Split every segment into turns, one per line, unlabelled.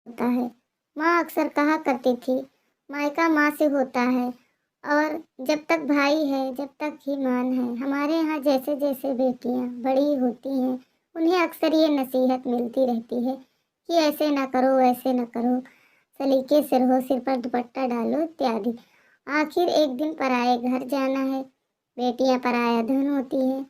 होता है। माँ अक्सर कहा करती थी, मायका माँ से होता है और जब तक भाई है, जब तक ही मान है। हमारे यहाँ जैसे जैसे बेटियाँ बड़ी होती हैं, उन्हें अक्सर ये नसीहत मिलती रहती है कि ऐसे ना करो, वैसे ना करो, सलीके से रहो, सिर पर दुपट्टा डालो इत्यादि। आखिर एक दिन पराए घर जाना है, बेटियाँ पराया धन होती हैं।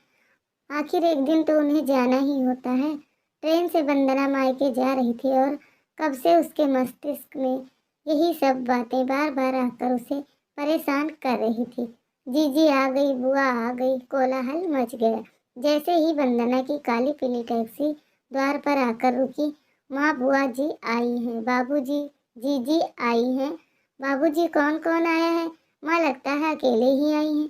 आखिर एक दिन तो उन्हें जाना ही होता है। ट्रेन से वंदना मायके जा रही थी और कब से उसके मस्तिष्क में यही सब बातें बार बार आकर उसे परेशान कर रही थी। जीजी आ गई, बुआ आ गई, कोलाहल मच गया। जैसे ही वंदना की काली पीली टैक्सी द्वार पर आकर रुकी, माँ बुआ जी आई हैं, बाबूजी, जीजी आई हैं। बाबूजी, कौन कौन आया है? माँ, लगता है अकेले ही आई हैं।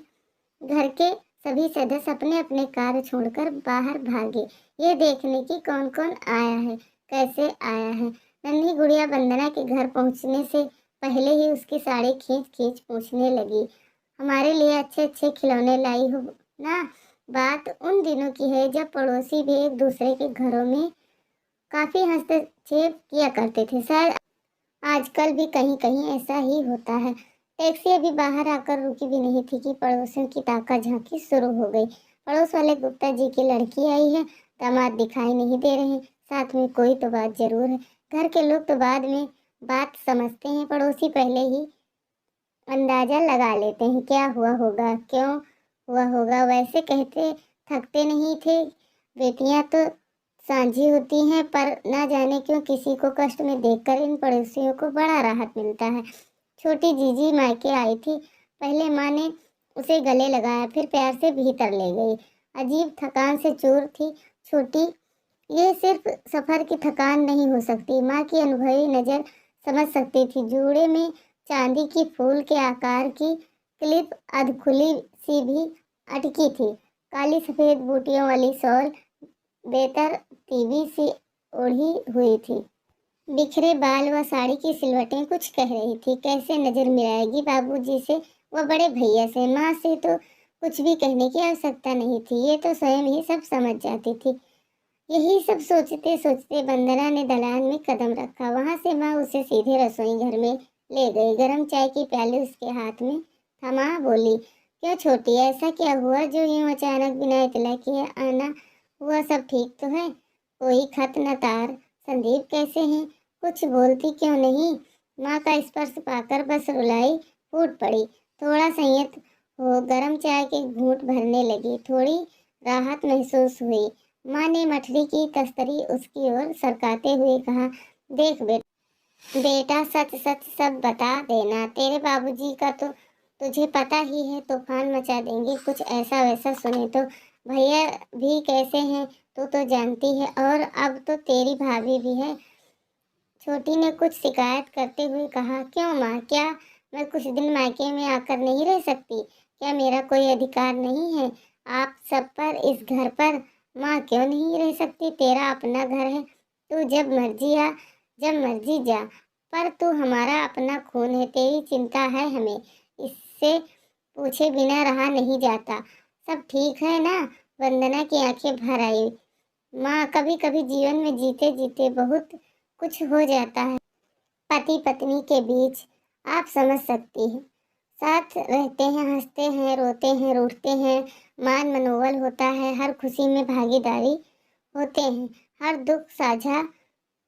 घर के सभी सदस्य अपने अपने कार्य छोड़कर बाहर भागे, ये देखने की कौन कौन आया है, कैसे आया है। नन्ही गुड़िया वंदना के घर पहुंचने से पहले ही उसकी साड़ी खींच खींच पूछने लगी, हमारे लिए अच्छे अच्छे खिलौने लाई हो ना? बात उन दिनों की है जब पड़ोसी भी एक दूसरे के घरों में काफी हस्तक्षेप किया करते थे। शायद आजकल भी कहीं कहीं ऐसा ही होता है। टैक्सी अभी बाहर आकर रुकी भी नहीं थी कि पड़ोसियों की ताका झांकी शुरू हो गई। पड़ोस वाले गुप्ता जी की लड़की आई है, दामाद दिखाई नहीं दे रहे, साथ में कोई तो बात जरूर है। घर के लोग तो बाद में बात समझते हैं, पड़ोसी पहले ही अंदाजा लगा लेते हैं क्या हुआ होगा, क्यों हुआ होगा। वैसे कहते थकते नहीं थे, बेटियां तो साझी होती हैं, पर ना जाने क्यों किसी को कष्ट में देखकर इन पड़ोसियों को बड़ा राहत मिलता है। छोटी जीजी मायके आई थी, पहले माँ ने उसे गले लगाया, फिर प्यार से भीतर ले गई। अजीब थकान से चूर थी छोटी। ये सिर्फ सफर की थकान नहीं हो सकती, माँ की अनुभवी नजर समझ सकती थी। जूड़े में चांदी की फूल के आकार की क्लिप अधखुली सी भी अटकी थी। काली सफेद बूटियों वाली शॉल बेतरतीबी सी ओढ़ी हुई थी। बिखरे बाल व साड़ी की सिलवटें कुछ कह रही थी। कैसे नजर मिलाएगी बाबूजी से, वह बड़े भैया से? माँ से तो कुछ भी कहने की आवश्यकता नहीं थी, ये तो स्वयं ही सब समझ जाती थी। यही सब सोचते सोचते वंदना ने दलान में कदम रखा। वहां से माँ उसे सीधे रसोई घर में ले गई। गर्म चाय की प्याली उसके हाथ में थमा बोली, क्यों छोटी, ऐसा क्या हुआ जो यूं अचानक बिना इतला किए आना हुआ? सब ठीक तो है? कोई खत न तार? संदीप कैसे हैं? कुछ बोलती क्यों नहीं? माँ का स्पर्श पाकर बस रुलाई फूट पड़ी। थोड़ा संयत हो गर्म चाय के घूंट भरने लगी। थोड़ी राहत महसूस हुई। माँ ने मठरी की तस्तरी उसकी ओर सरकाते हुए कहा, देख बेटा, सच सच सब बता देना। तेरे बाबूजी का तो तुझे पता ही है, तूफान मचा देंगे। कुछ ऐसा वैसा सुने तो। भैया भी कैसे हैं तू तो जानती है, और अब तो तेरी भाभी भी है। छोटी ने कुछ शिकायत करते हुए कहा, क्यों माँ, क्या मैं कुछ दिन मायके में आकर नहीं रह सकती? क्या मेरा कोई अधिकार नहीं है आप सब पर, इस घर पर? माँ, क्यों नहीं रह सकती? तेरा अपना घर है, तू जब मर्जी आ, जब मर्जी जा। पर तू हमारा अपना खून है, तेरी चिंता है हमें, इससे पूछे बिना रहा नहीं जाता। सब ठीक है ना? वंदना की आंखें भर आई। माँ, कभी कभी जीवन में जीते जीते बहुत कुछ हो जाता है पति पत्नी के बीच, आप समझ सकती हैं। साथ रहते हैं, हंसते हैं, रोते हैं, रूठते हैं, मान मनोबल होता है, हर खुशी में भागीदारी होते हैं, हर दुख साझा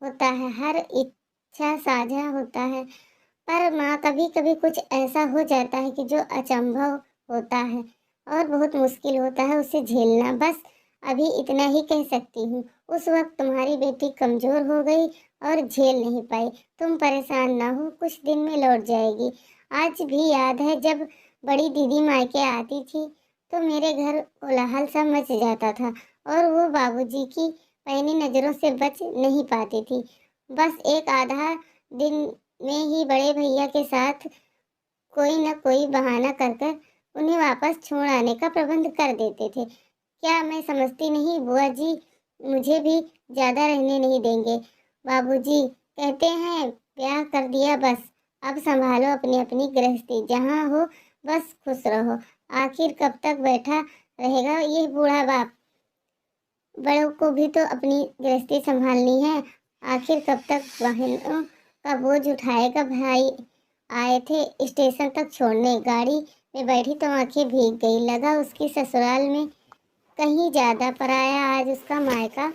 होता है, हर इच्छा साझा होता है। पर माँ, कभी कभी कुछ ऐसा हो जाता है कि जो अचंभव होता है और बहुत मुश्किल होता है उसे झेलना। बस अभी इतना ही कह सकती हूँ। उस वक्त तुम्हारी बेटी कमजोर हो गई और झेल नहीं पाई। तुम परेशान ना हो, कुछ दिन में लौट जाएगी। आज भी याद है जब बड़ी दीदी मायके आती थी तो मेरे घर कोलाहल सा मच जाता था और वो बाबूजी की पैनी नजरों से बच नहीं पाती थी। बस एक आधा दिन में ही बड़े भैया के साथ कोई न कोई बहाना कर कर उन्हें वापस छोड़ आने का प्रबंध कर देते थे। क्या मैं समझती नहीं? बुआ जी मुझे भी ज्यादा रहने नहीं देंगे। बाबूजी कहते हैं ब्याह कर दिया बस, अब संभालो अपनी अपनी गृहस्थी, जहाँ हो बस खुश रहो। आखिर कब तक बैठा रहेगा ये बूढ़ा बाप? बड़ों को भी तो अपनी गृहस्थी संभालनी है। आखिर कब तक बहनों का बोझ उठाएगा। भाई आए थे स्टेशन तक छोड़ने, गाड़ी में बैठी तो आंखें भीग गई। लगा उसकी ससुराल में कहीं ज्यादा पराया आज उसका मायका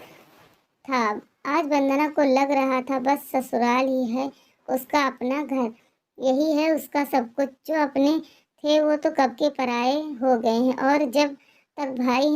था। आज वंदना को लग रहा था बस ससुराल ही है उसका अपना घर, यही है उसका सब कुछ। जो अपने थे वो तो कब के पराए हो गए हैं। और जब तक भाई